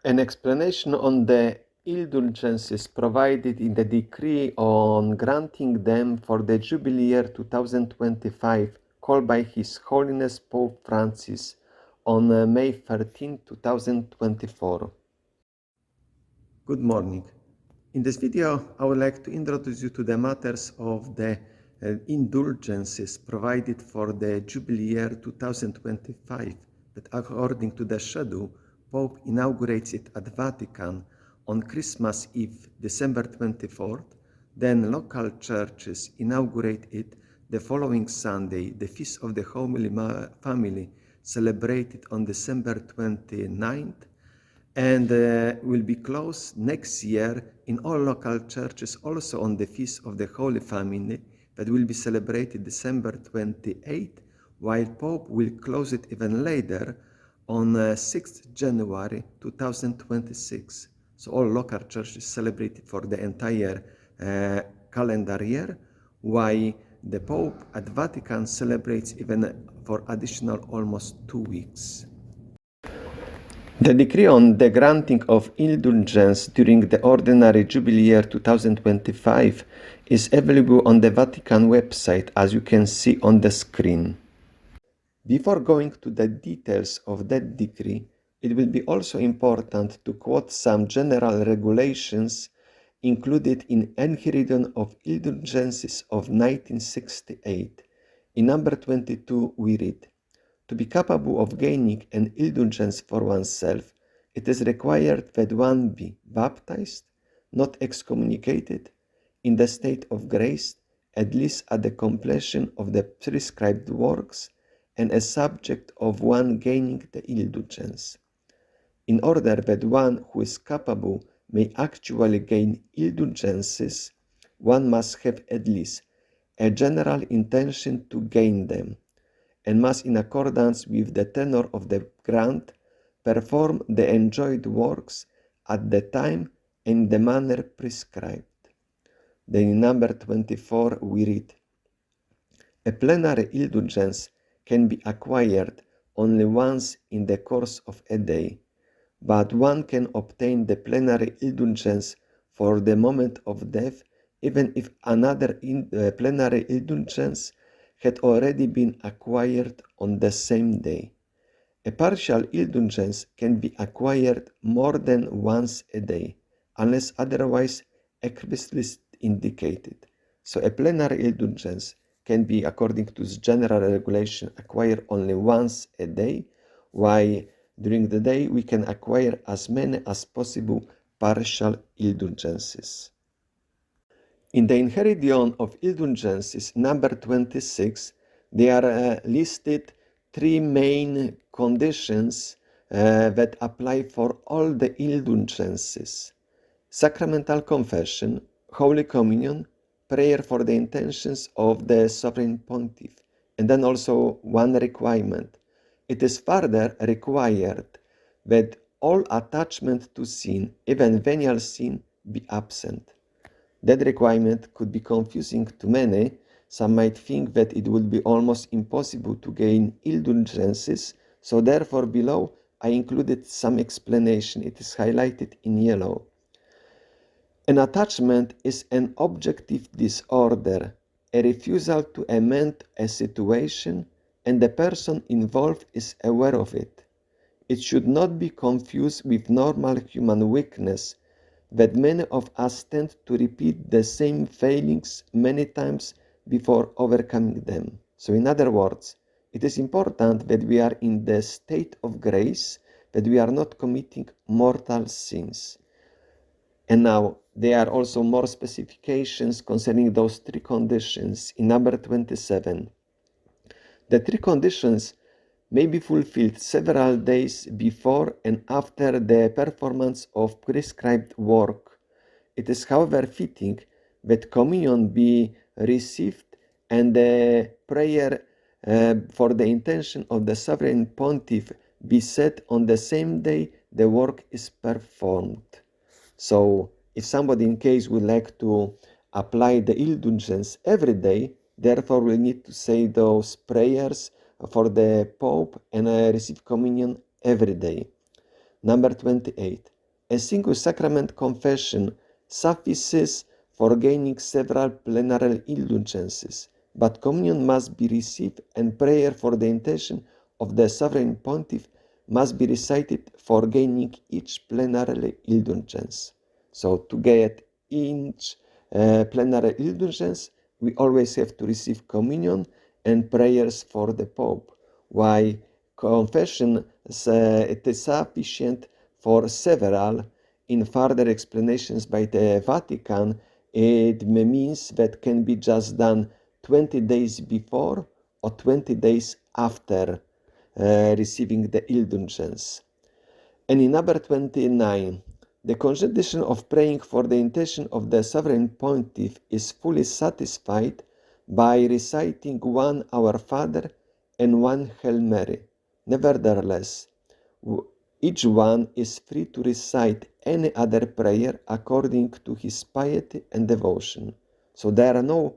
An explanation on the indulgences provided in the decree on granting them for the Jubilee Year 2025, called by His Holiness Pope Francis on May 13, 2024. Good morning. In this video, I would like to introduce you to the matters of the indulgences provided for the Jubilee Year 2025, that according to the schedule, Pope inaugurates it at Vatican on Christmas Eve, December 24th. Then local churches inaugurate it the following Sunday, the Feast of the Holy Family, celebrated on December 29th, and will be closed next year in all local churches also on the Feast of the Holy Family, that will be celebrated December 28th, while Pope will close it even later on 6th January 2026. So all local churches celebrate it for the entire calendar year, while the Pope at Vatican celebrates even for additional almost 2 weeks. The decree on the granting of indulgence during the Ordinary Jubilee Year 2025 is available on the Vatican website, as you can see on the screen. Before going to the details of that decree, it will be also important to quote some general regulations included in Introductory of Indulgences of 1968. In number 22 we read, "To be capable of gaining an indulgence for oneself, it is required that one be baptized, not excommunicated, in the state of grace, at least at the completion of the prescribed works, and a subject of one gaining the indulgence. In order that one who is capable may actually gain indulgences, one must have at least a general intention to gain them, and must, in accordance with the tenor of the grant, perform the enjoined works at the time and in the manner prescribed." Then in number 24 we read, "A plenary indulgence can be acquired only once in the course of a day, but one can obtain the plenary indulgence for the moment of death even if another plenary indulgence had already been acquired on the same day. A partial indulgence can be acquired more than once a day, unless otherwise explicitly indicated. So a plenary indulgence can be, according to this general regulation, acquired only once a day, while during the day we can acquire as many as possible partial indulgences. In the Introductory of Indulgences, number 26, there are listed three main conditions that apply for all the indulgences: sacramental confession, Holy Communion, prayer for the intentions of the Sovereign Pontiff, and then also one requirement. It is further required that all attachment to sin, even venial sin, be absent. That requirement could be confusing to many. Some might think that it would be almost impossible to gain indulgences, so therefore below I included some explanation. It is highlighted in yellow. An attachment is an objective disorder, a refusal to amend a situation, and the person involved is aware of it. It should not be confused with normal human weakness, that many of us tend to repeat the same failings many times before overcoming them. So in other words, it is important that we are in the state of grace, that we are not committing mortal sins. And now there are also more specifications concerning those three conditions in number 27. The three conditions may be fulfilled several days before and after the performance of prescribed work. It is, however, fitting that communion be received and the prayer for the intention of the Sovereign Pontiff be said on the same day the work is performed. So if somebody in case would like to apply the indulgence every day, therefore we need to say those prayers for the Pope and receive communion every day. Number 28. A single sacrament confession suffices for gaining several plenary indulgences, but communion must be received and prayer for the intention of the sovereign pontiff must be recited for gaining each plenary indulgence. So to get each plenary indulgence, we always have to receive communion and prayers for the Pope. Why confession it is sufficient for several. In further explanations by the Vatican, it means that can be just done 20 days before or 20 days after receiving the indulgence. And in number 29, the condition of praying for the intention of the sovereign pontiff is fully satisfied by reciting one Our Father and one Hail Mary. Nevertheless, each one is free to recite any other prayer according to his piety and devotion. So there are no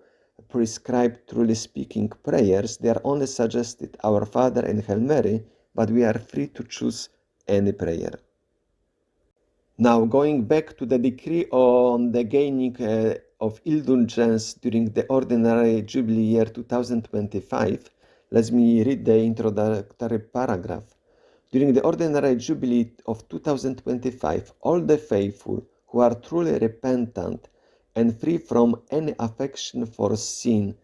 prescribed, truly speaking, prayers. They are only suggested Our Father and Hail Mary, but we are free to choose any prayer. Now, going back to the decree on the gaining of indulgence during the Ordinary Jubilee Year 2025, let me read the introductory paragraph. During the Ordinary Jubilee of 2025, all the faithful who are truly repentant and free from any affection for sin,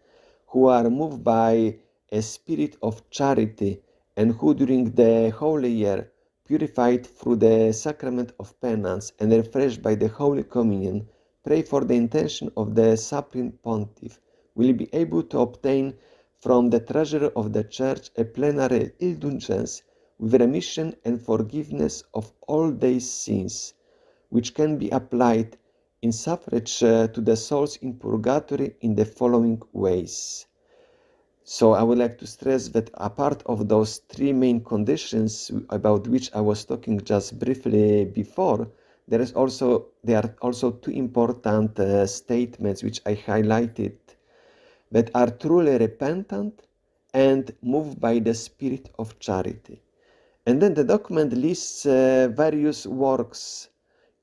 who are moved by a spirit of charity, and who during the Holy Year, purified through the sacrament of penance and refreshed by the Holy Communion, pray for the intention of the Supreme Pontiff, will be able to obtain from the treasury of the Church a plenary indulgence with remission and forgiveness of all their sins, which can be applied in suffrage to the souls in purgatory in the following ways. So I would like to stress that apart of those three main conditions about which I was talking just briefly before, there are also two important statements which I highlighted that are truly repentant and moved by the spirit of charity. And then the document lists various works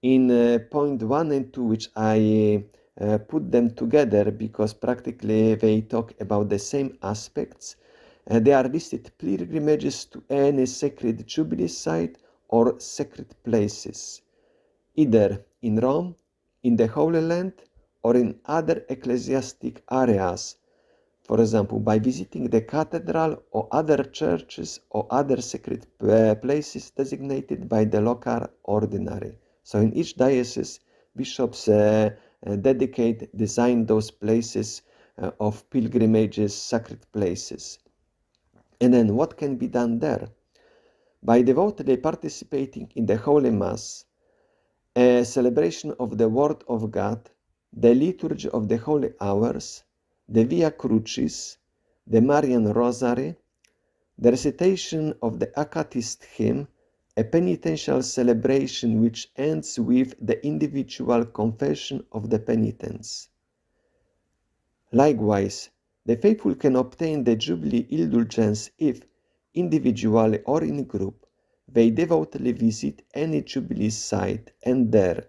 in point 1 and 2, which I put them together because practically they talk about the same aspects. They are listed pilgrimages to any sacred jubilee site or sacred places, either in Rome, in the Holy Land, or in other ecclesiastic areas. For example, by visiting the cathedral or other churches or other sacred places designated by the local ordinary. So in each diocese, bishops design those places of pilgrimages, sacred places. And then what can be done there? By devotedly participating in the Holy Mass, a celebration of the Word of God, the liturgy of the Holy Hours, the Via Crucis, the Marian Rosary, the recitation of the Acatist hymn, a penitential celebration which ends with the individual confession of the penitents. Likewise, the faithful can obtain the Jubilee indulgence if, individually or in group, they devoutly visit any Jubilee site and there,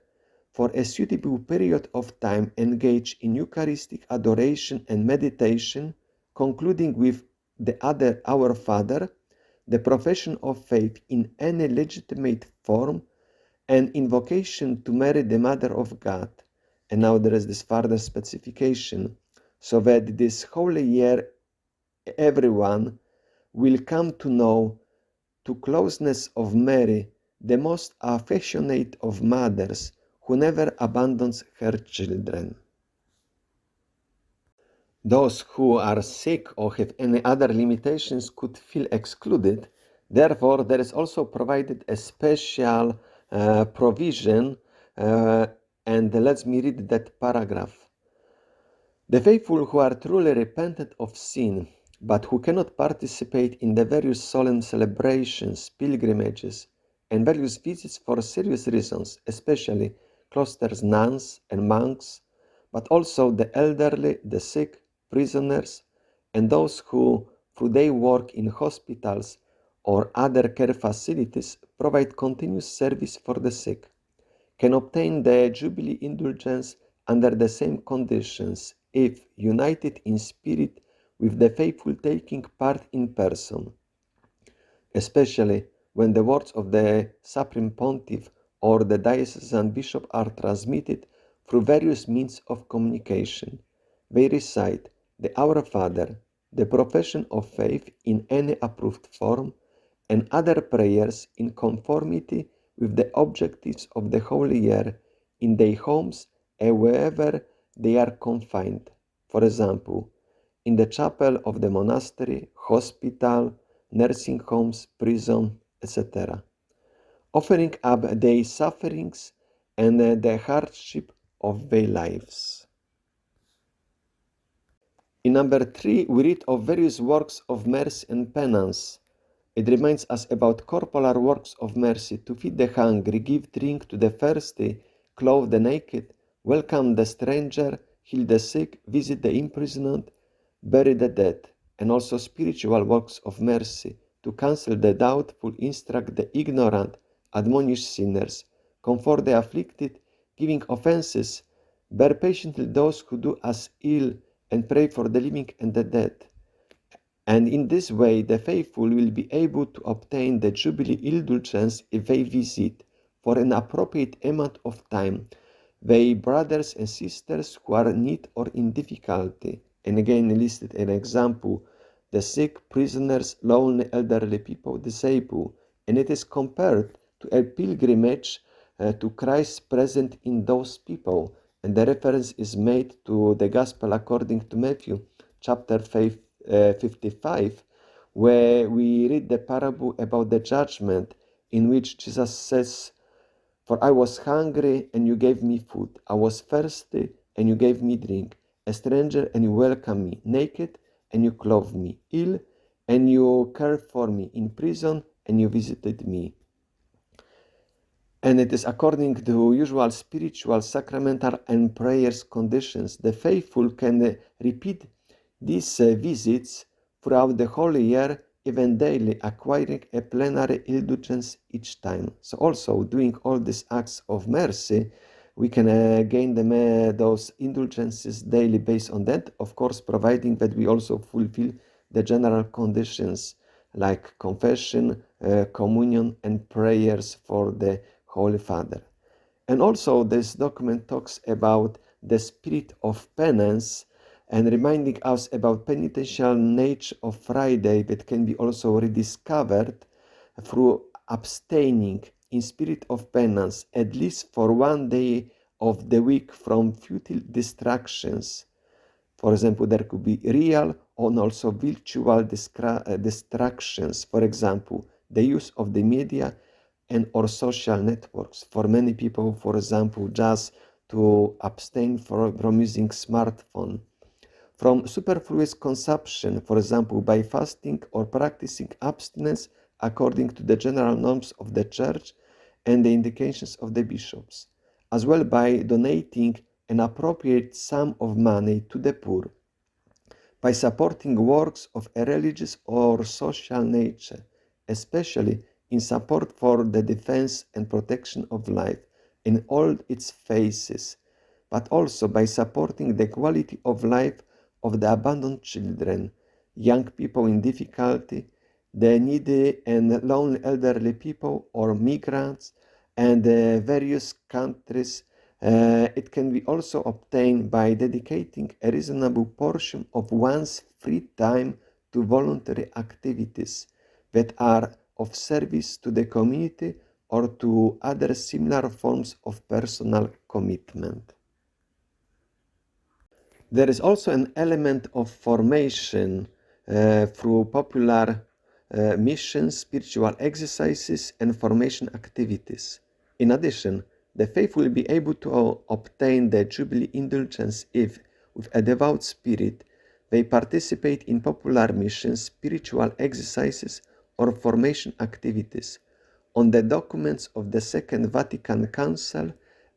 for a suitable period of time, engage in Eucharistic adoration and meditation, concluding with the other Our Father, the profession of faith in any legitimate form, and invocation to Mary, the Mother of God. And now there is this further specification, so that this Holy Year everyone will come to know to closeness of Mary, the most affectionate of mothers, who never abandons her children. Those who are sick or have any other limitations could feel excluded. Therefore, there is also provided a special provision, and let me read that paragraph. The faithful who are truly repentant of sin, but who cannot participate in the various solemn celebrations, pilgrimages, and various visits for serious reasons, especially cloisters, nuns, and monks, but also the elderly, the sick, prisoners, and those who, through their work in hospitals or other care facilities, provide continuous service for the sick, can obtain the Jubilee Indulgence under the same conditions if united in spirit with the faithful taking part in person, especially when the words of the Supreme Pontiff or the diocesan bishop are transmitted through various means of communication. They recite the Our Father, the profession of faith in any approved form, and other prayers in conformity with the objectives of the Holy Year in their homes and wherever they are confined. For example, in the chapel of the monastery, hospital, nursing homes, prison, etc., offering up their sufferings and the hardship of their lives. In number 3, we read of various works of mercy and penance. It reminds us about corporal works of mercy to feed the hungry, give drink to the thirsty, clothe the naked, welcome the stranger, heal the sick, visit the imprisoned, bury the dead, and also spiritual works of mercy to counsel the doubtful, instruct the ignorant, admonish sinners, comfort the afflicted, giving offenses, bear patiently those who do us ill, and pray for the living and the dead. And in this way, the faithful will be able to obtain the Jubilee Indulgence if they visit, for an appropriate amount of time, their brothers and sisters who are in need or in difficulty. And again, listed an example, the sick, prisoners, lonely, elderly people, disabled. And it is compared to a pilgrimage to Christ present in those people. And the reference is made to the Gospel according to Matthew, chapter 55, where we read the parable about the judgment, in which Jesus says, "For I was hungry, and you gave me food. I was thirsty, and you gave me drink. A stranger, and you welcomed me. Naked, and you clothed me. Ill, and you cared for me. In prison, and you visited me." And it is according to usual spiritual, sacramental, and prayers conditions. The faithful can repeat these visits throughout the Holy Year, even daily, acquiring a plenary indulgence each time. So also, doing all these acts of mercy, we can gain those indulgences daily based on that, of course, providing that we also fulfill the general conditions like confession, communion, and prayers for the Holy Father. And also, this document talks about the spirit of penance and reminding us about penitential nature of Friday that can be also rediscovered through abstaining in spirit of penance at least for one day of the week from futile distractions. For example, there could be real and also virtual distractions. For example, the use of the media and or social networks. For many people, for example, just to abstain from using smartphone. From superfluous consumption, for example, by fasting or practicing abstinence according to the general norms of the Church and the indications of the bishops, as well by donating an appropriate sum of money to the poor, by supporting works of a religious or social nature, especially in support for the defense and protection of life in all its phases, but also by supporting the quality of life of the abandoned children, young people in difficulty, the needy and lonely elderly people or migrants, and various countries. It can be also obtained by dedicating a reasonable portion of one's free time to voluntary activities that are of service to the community or to other similar forms of personal commitment. There is also an element of formation through popular missions, spiritual exercises, and formation activities. In addition, the faithful will be able to obtain the Jubilee Indulgence if, with a devout spirit, they participate in popular missions, spiritual exercises, or formation activities on the documents of the Second Vatican Council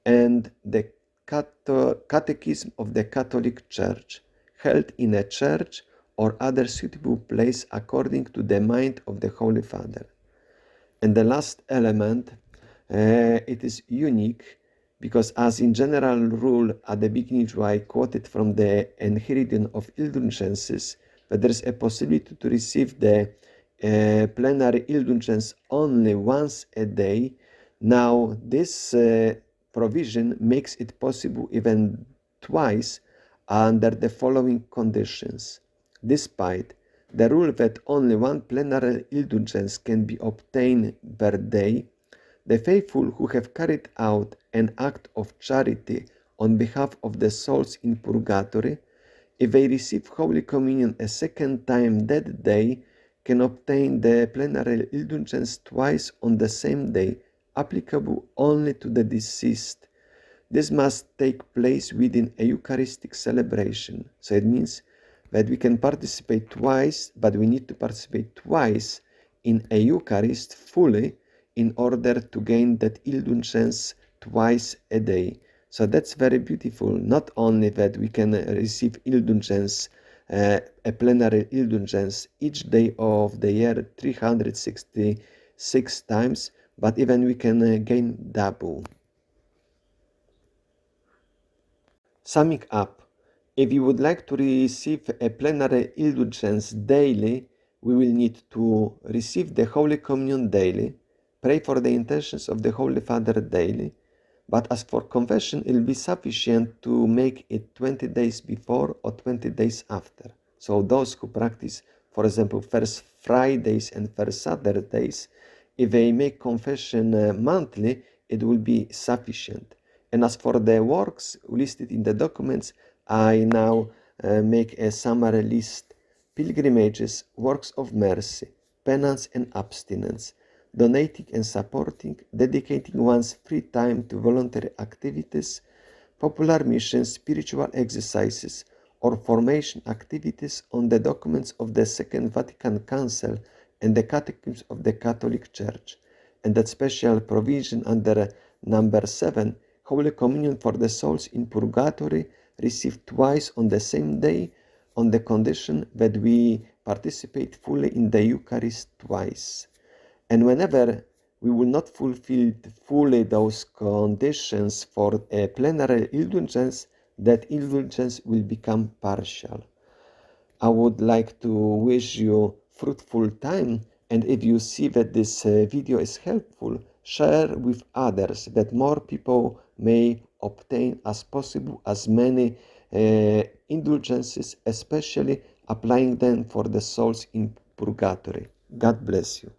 and the Catechism of the Catholic Church, held in a church or other suitable place according to the mind of the Holy Father. And the last element, it is unique because, as in general rule at the beginning I quoted from the Inheritance of Indulgences, that there is a possibility to receive the plenary indulgence only once a day. Now this provision makes it possible even twice under the following conditions. Despite the rule that only one plenary indulgence can be obtained per day, the faithful who have carried out an act of charity on behalf of the souls in purgatory, if they receive Holy Communion a second time that day, can obtain the plenary indulgence twice on the same day, applicable only to the deceased. This must take place within a Eucharistic celebration. So it means that we can participate twice, but we need to participate twice in a Eucharist fully in order to gain that indulgence twice a day. So that's very beautiful. Not only that we can receive indulgence, a plenary indulgence each day of the year 366 times, but even we can gain double. Summing up, if you would like to receive a plenary indulgence daily, we will need to receive the Holy Communion daily, pray for the intentions of the Holy Father daily, but as for confession, it will be sufficient to make it 20 days before or 20 days after. So those who practice, for example, first Fridays and first Saturdays, if they make confession monthly, it will be sufficient. And as for the works listed in the documents, I now make a summary list: pilgrimages, works of mercy, penance and abstinence, donating and supporting, dedicating one's free time to voluntary activities, popular missions, spiritual exercises, or formation activities on the documents of the Second Vatican Council and the Catechism of the Catholic Church, and that special provision under number 7, Holy Communion for the souls in purgatory, received twice on the same day, on the condition that we participate fully in the Eucharist twice. And whenever we will not fulfill fully those conditions for a plenary indulgence, that indulgence will become partial. I would like to wish you fruitful time, and if you see that this video is helpful, share with others that more people may obtain as possible as many indulgences, especially applying them for the souls in purgatory. God bless you.